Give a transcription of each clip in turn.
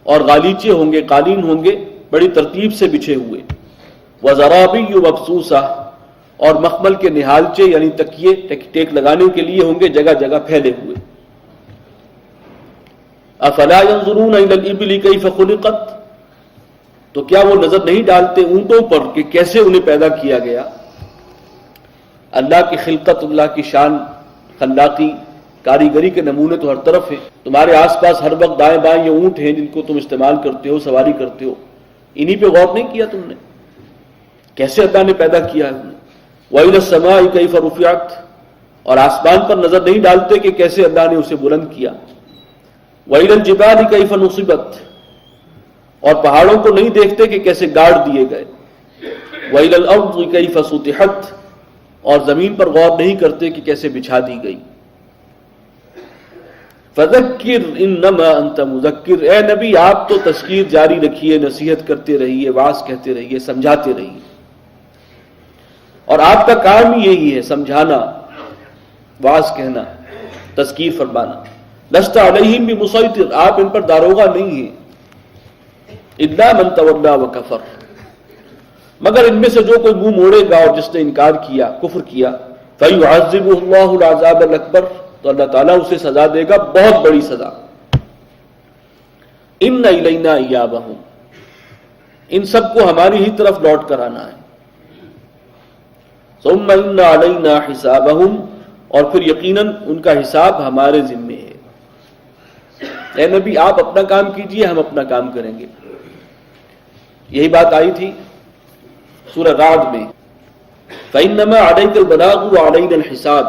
اور غالیچے ہوں گے، قالین ہوں گے بڑی ترتیب سے بچھے ہوئے، وزرابی مبثوثہ، اور مخمل کے نہالچے یعنی تکیے ٹیک لگانے کے لیے ہوں گے جگہ جگہ پھیلے ہوئے۔ افلا ينظرون الى الابل كيف خلقت، تو کیا وہ نظر نہیں ڈالتے اونٹوں پر کہ کیسے انہیں پیدا کیا گیا؟ اللہ کی خلقت، اللہ کی شان، خلاقی، کاریگری کے نمونے تو ہر طرف ہیں۔ تمہارے آس پاس ہر وقت دائیں بائیں یہ اونٹ ہیں جن کو تم استعمال کرتے ہو، سواری کرتے ہو، انہی پہ غور نہیں کیا تم نے؟ کیسے اللہ نے پیدا کیا ہے انہیں؟ وَإِلَى السَّمَاءِ كَيْفَ رُفِعَتْ، اور آسمان پر نظر نہیں ڈالتے کہ کیسے اللہ نے اسے بلند کیا۔ وَإِلَى الْجِبَالِ كَيْفَ نُصِبَتْ، اور پہاڑوں کو نہیں دیکھتے کہ کیسے گاڑ دیے گئے۔ وَإِلَى الْأَرْضِ كَيْفَ سُطِحَتْ، اور زمین پر غور نہیں کرتے کہ کیسے بچھا دی گئی۔ فذکر انما انت مذکر، اے نبی آپ تو تذکیر جاری رکھیے، نصیحت کرتے رہیے، واعظ کہتے رہیے، سمجھاتے رہیے، اور آپ کا کام ہی یہی ہے، سمجھانا، واعظ کہنا، تذکیر فرمانا۔ لست علیہم بمسیطر، آپ ان پر داروغہ نہیں ہیں۔ الا من تولی وکفر، مگر ان میں سے جو کوئی منہ موڑے گا اور جس نے انکار کیا، کفر کیا، فیعذبہ اللہ العذاب الاکبر، تو اللہ تعالیٰ اسے سزا دے گا بہت بڑی سزا۔ ان الینا ایابہم، ان سب کو ہماری ہی طرف لوٹ کر آنا ہے۔ ثم ان علینا حسابہم، اور پھر یقیناً ان کا حساب ہمارے ذمے ہے۔ اے نبی آپ اپنا کام کیجئے، ہم اپنا کام کریں گے۔ یہی بات آئی تھی سورہ رعد میں، فإنما علیک البلاغ وعلینا الحساب،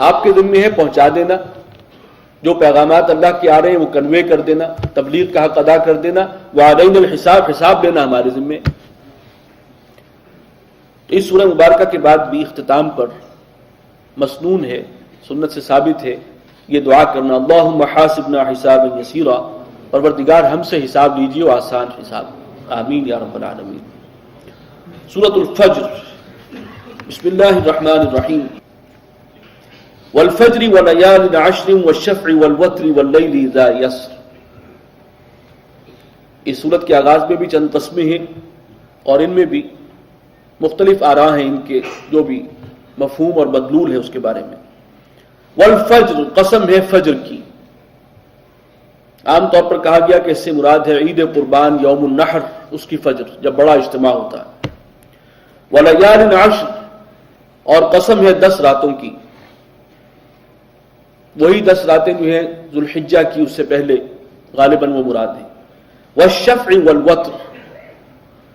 آپ کے ذمے ہے پہنچا دینا، جو پیغامات اللہ کے آ رہے ہیں وہ کنوے کر دینا، تبلیغ کا حق ادا کر دینا، وعلینا الحساب، حساب لینا ہمارے ذمے۔ تو اس سورہ مبارکہ کے بعد بھی اختتام پر مسنون ہے، سنت سے ثابت ہے یہ دعا کرنا، اللہم حاسبنا حسابا یسیرا، پروردگار ہم سے حساب لیجیے و آسان حساب، آمین یا رب العالمین۔ سورۃ الفجر، بسم اللہ الرحمن الرحیم، والفجر ولیال عشر والشفع والوتر واللیل اذا یسر۔ اس سورت کے آغاز میں بھی چند قسمیں ہیں اور ان میں بھی مختلف آراء ہیں ان کے، جو بھی مفہوم اور مدلول ہے اس کے بارے میں۔ والفجر، قسم ہے فجر کی، عام طور پر کہا گیا کہ اس سے مراد ہے عید قربان، یوم النحر، اس کی فجر جب بڑا اجتماع ہوتا ہے۔ ولیال عشر، اور قسم ہے 10 راتوں کی، وہی 10 راتیں جو ہیں ذوالحجہ کی، اس سے پہلے غالباً وہ مراد ہیں۔ والشفع والوتر،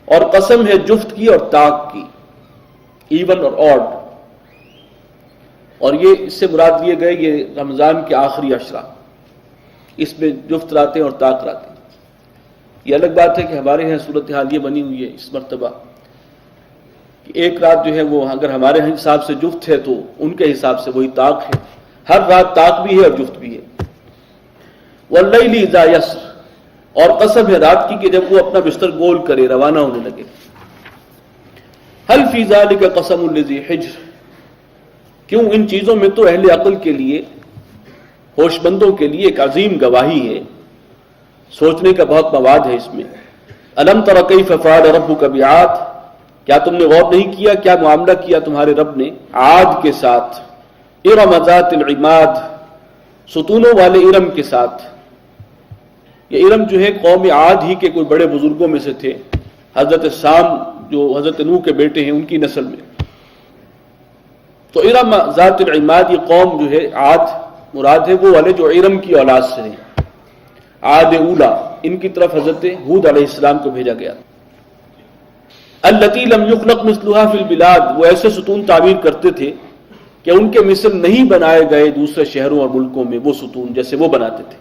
اور قسم ہے جفت کی اور طاق کی، ایون اور آڈ، اور یہ اس سے مراد لیے گئے یہ رمضان کے آخری عشرہ، اس میں جفت راتیں اور طاق راتیں۔ یہ الگ بات ہے کہ ہمارے یہاں صورتحال یہ بنی ہوئی ہے اس مرتبہ کہ ایک رات جو ہے وہ اگر ہمارے حساب سے جفت ہے تو ان کے حساب سے وہی طاق ہے، ہر رات طاق بھی ہے اور جفت بھی ہے۔ واللیل اذا یسر، اور قسم ہے رات کی کہ جب وہ اپنا بستر گول کرے، روانہ ہونے لگے۔ هل فی ذلک قسم لذی حجر، کیوں ان چیزوں میں تو اہل عقل کے لیے، ہوش مندوں کے لیے ایک عظیم گواہی ہے، سوچنے کا بہت مواد ہے اس میں۔ الم تر کیف فعل ربک بعاد، کیا تم نے غور نہیں کیا کیا معاملہ کیا تمہارے رب نے عاد کے ساتھ، ارم ذات العماد، ستونوں والے ارم کے ساتھ۔ یہ ارم جو ہے قوم عاد ہی کے کوئی بڑے بزرگوں میں سے تھے، حضرت سام جو حضرت نوح کے بیٹے ہیں ان کی نسل میں۔ تو ارم ذات العماد، یہ قوم جو ہے عاد مراد ہے وہ والے جو ارم کی اولاد سے ہیں، عاد اولا، ان کی طرف حضرت ہود علیہ السلام کو بھیجا گیا۔ التی لم یخلق مثلها فی البلاد، وہ ایسے ستون تعمیر کرتے تھے کہ ان کے مثل نہیں بنائے گئے دوسرے شہروں اور ملکوں میں، وہ ستون جیسے وہ بناتے تھے۔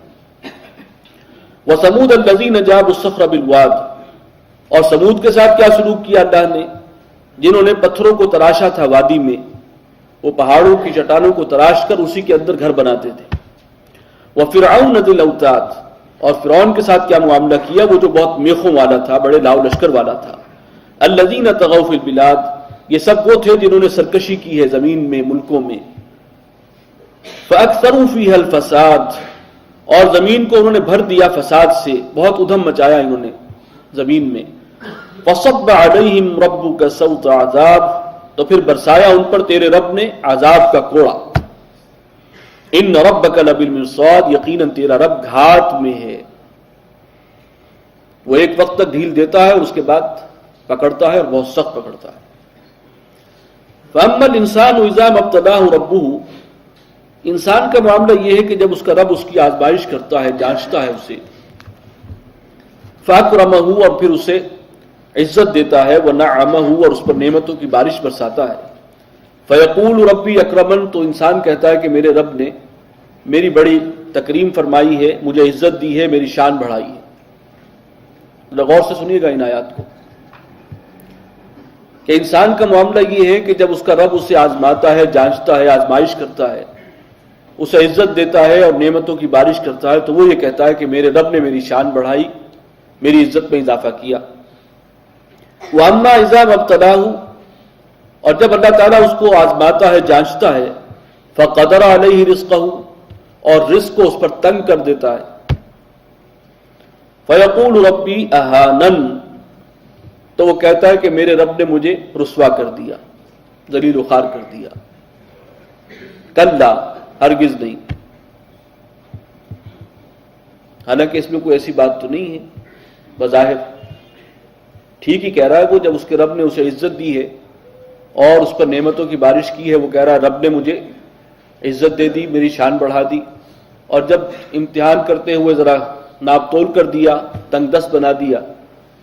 وثمود الذین جابوا الصخر بالواد، اور سمود کے ساتھ کیا سلوک کیا اللہ نے، جنہوں نے پتھروں کو تراشا تھا وادی میں، وہ پہاڑوں کی چٹانوں کو تراش کر اسی کے اندر گھر بناتے تھے۔ وفرعون ذی الاوتاد، اور فرعون کے ساتھ کیا معاملہ کیا، وہ جو بہت میخوں والا تھا، بڑے لاؤ لشکر والا تھا۔ الذین طغوا فی البلاد، یہ سب وہ تھے جنہوں نے سرکشی کی ہے زمین میں، ملکوں میں۔ فاکثروا فیہا الفساد، اور زمین کو انہوں نے بھر دیا فساد سے، بہت ادھم مچایا انہوں نے زمین میں. فصب علیہم ربک سوط عذاب، تو پھر برسایا ان پر تیرے رب نے عذاب کا کوڑا. ان ربک لبالمرصاد، یقیناً تیرا رب گھات میں ہے. وہ ایک وقت تک ڈھیل دیتا ہے اور اس کے بعد پکڑتا ہے اور بہت سخت پکڑتا ہے. فَأَمَّا الْإِنسَانُ إِذَا مَا ابْتَلَاهُ رَبُّهُ، انسان کا معاملہ یہ ہے کہ جب اس کا رب اس کی آزمائش کرتا ہے، جانچتا ہے اسے، فَأَكْرَمَهُ، اور پھر اسے عزت دیتا ہے، وَنَعَّمَهُ، اور اس پر نعمتوں کی بارش برساتا ہے. فَيَقُولُ رَبِّي أَكْرَمَنِ، تو انسان کہتا ہے کہ میرے رب نے میری بڑی تکریم فرمائی ہے، مجھے عزت دی ہے، میری شان بڑھائی ہے. غور سے سنیے گا ان آیات کو کہ انسان کا معاملہ یہ ہے کہ جب اس کا رب اسے آزماتا ہے، جانچتا ہے، آزمائش کرتا ہے، اسے عزت دیتا ہے اور نعمتوں کی بارش کرتا ہے، تو وہ یہ کہتا ہے کہ میرے رب نے میری شان بڑھائی، میری عزت میں اضافہ کیا. وَأَمَّا إِذَا مَا ابْتَلَاهُ، اور جب اللہ تعالیٰ اس کو آزماتا ہے، جانچتا ہے، فَقَدَرَ عَلَيْهِ رِزْقَهُ، اور رزق کو اس پر تنگ کر دیتا ہے. فَيَقُولُ رَبِّي أَهَانَنِ، تو وہ کہتا ہے کہ میرے رب نے مجھے رسوا کر دیا، ذلیل و خوار کر دیا. کلا، ہرگز نہیں. حالانکہ اس میں کوئی ایسی بات تو نہیں ہے، بظاہر ٹھیک ہی کہہ رہا ہے وہ. جب اس کے رب نے اسے عزت دی ہے اور اس پر نعمتوں کی بارش کی ہے، وہ کہہ رہا ہے رب نے مجھے عزت دے دی، میری شان بڑھا دی، اور جب امتحان کرتے ہوئے ذرا ناپ تول کر دیا، تنگ دست بنا دیا،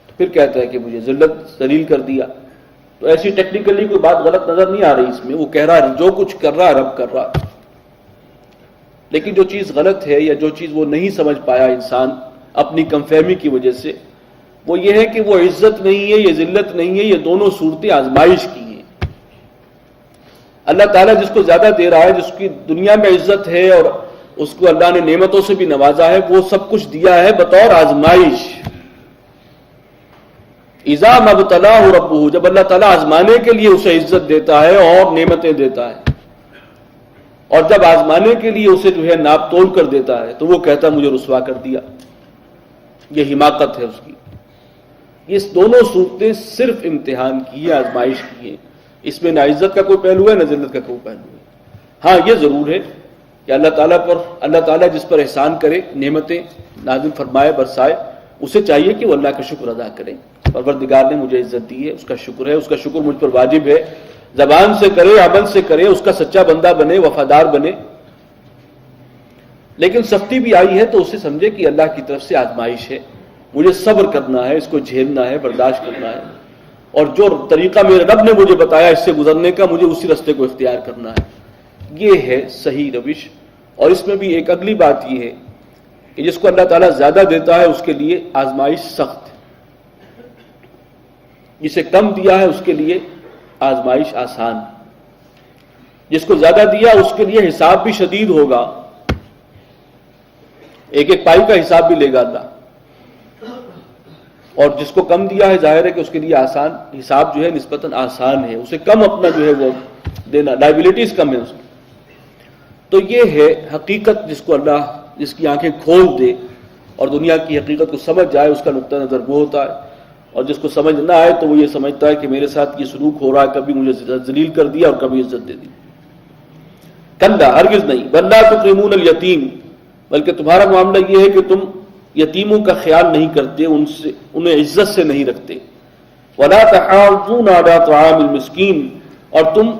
تو پھر کہتا ہے کہ مجھے ذلیل کر دیا. تو ایسی ٹیکنیکلی کوئی بات غلط نظر نہیں آ رہی اس میں. وہ کہہ رہا ہے جو کچھ کر رہا ہے رب کر رہا ہے. لیکن جو چیز غلط ہے یا جو چیز وہ نہیں سمجھ پایا انسان اپنی کم فہمی کی وجہ سے، وہ یہ ہے کہ وہ عزت نہیں ہے، یہ ذلت نہیں ہے، یہ دونوں صورتیں آزمائش کی ہیں. اللہ تعالیٰ جس کو زیادہ دے رہا ہے، جس کی دنیا میں عزت ہے اور اس کو اللہ نے نعمتوں سے بھی نوازا ہے، وہ سب کچھ دیا ہے بطور آزمائش. اذا ما ابتلاہ ربہ، جب اللہ تعالیٰ آزمانے کے لیے اسے عزت دیتا ہے اور نعمتیں دیتا ہے، اور جب آزمانے کے لیے اسے جو ہے ناپ تول کر دیتا ہے، تو وہ کہتا ہے مجھے رسوا کر دیا. یہ حماقت ہے اس کی. یہ دونوں صورتیں صرف امتحان کی ہے، آزمائش کی ہے. اس میں نہ عزت کا کوئی پہلو ہے نہ ذلت کا کوئی پہلو ہے. ہاں یہ ضرور ہے کہ اللہ تعالیٰ جس پر احسان کرے، نعمتیں نازل فرمائے، برسائے، اسے چاہیے کہ وہ اللہ کا شکر ادا کرے. پروردگار نے مجھے عزت دی ہے، اس کا شکر ہے، اس کا شکر مجھ پر واجب ہے. زبان سے کرے، عمل سے کرے، اس کا سچا بندہ بنے، وفادار بنے. لیکن سختی بھی آئی ہے تو اسے سمجھے کہ اللہ کی طرف سے آزمائش ہے، مجھے صبر کرنا ہے، اس کو جھیلنا ہے، برداشت کرنا ہے، اور جو طریقہ میرے رب نے مجھے بتایا اس سے گزرنے کا، مجھے اسی راستے کو اختیار کرنا ہے. یہ ہے صحیح روش. اور اس میں بھی ایک اگلی بات یہ ہے کہ جس کو اللہ تعالیٰ زیادہ دیتا ہے اس کے لیے آزمائش سخت ہے، جسے کم دیا ہے اس کے لیے آزمائش آسان. جس کو زیادہ دیا اس کے لیے حساب بھی شدید ہوگا، ایک ایک پائی کا حساب بھی لے گا اللہ. اور جس کو کم دیا ہے ظاہر ہے کہ اس کے لیے آسان حساب جو ہے نسبتاً آسان ہے، اسے کم اپنا جو ہے وہ دینا، لائبلٹیز کم ہے اس کی. تو یہ ہے حقیقت جس کو اللہ جس کی آنکھیں کھول دے اور دنیا کی حقیقت کو سمجھ جائے، اس کا نقطہ نظر وہ ہوتا ہے. اور جس کو سمجھ نہ آئے تو وہ یہ سمجھتا ہے کہ میرے ساتھ یہ سلوک ہو رہا ہے، کبھی مجھے ذلیل کر دیا اور کبھی عزت دے دی. کلا، ہرگز نہیں. بل لا تکرمون الیتیم، بلکہ تمہارا معاملہ یہ ہے کہ تم یتیموں کا خیال نہیں کرتے، انہیں عزت سے نہیں رکھتے. ولا تحاضون علی طعام المسکین، اور تم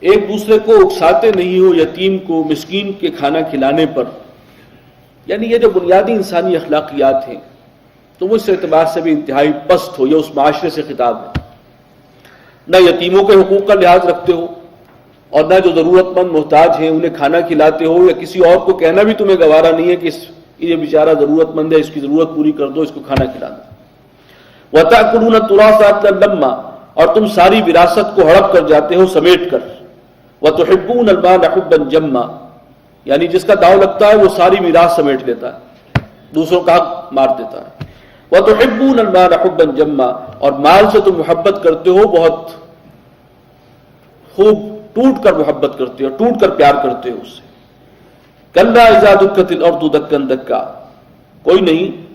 ایک دوسرے کو اکساتے نہیں ہو یتیم کو، مسکین کے کھانا کھلانے پر. یعنی یہ جو بنیادی انسانی اخلاقیات ہیں تم اس اعتبار سے بھی انتہائی پست ہو. یہ اس معاشرے سے خطاب ہے. نہ یتیموں کے حقوق کا لحاظ رکھتے ہو، اور نہ جو ضرورت مند محتاج ہیں انہیں کھانا کھلاتے ہو، یا کسی اور کو کہنا بھی تمہیں گوارا نہیں ہے کہ یہ بیچارہ ضرورت مند ہے، اس کی ضرورت پوری کر دو، اس کو کھانا کھلا دو. وَتَأْكُلُونَ التُّرَاثَ أَكْلًا لَمًّا، اور تم ساری وراثت کو ہڑپ کر جاتے ہو سمیٹ کر. وَتُحِبُّونَ الْمَالَ حُبًّا جَمًّا، یعنی جس کا داؤ لگتا ہے وہ ساری میراث سمیٹ لیتا ہے، دوسروں کا حق مار دیتا ہے. وَتُحِبُّونَ الْمَالَ حُبًّا جَمًّا، اور مال سے تم محبت کرتے ہو، بہت خوب ٹوٹ کر محبت کرتے ہو، ٹوٹ کر پیار کرتے ہو اس سے. کلا اذا دکت الارض دکن دکا، کوئی نہیں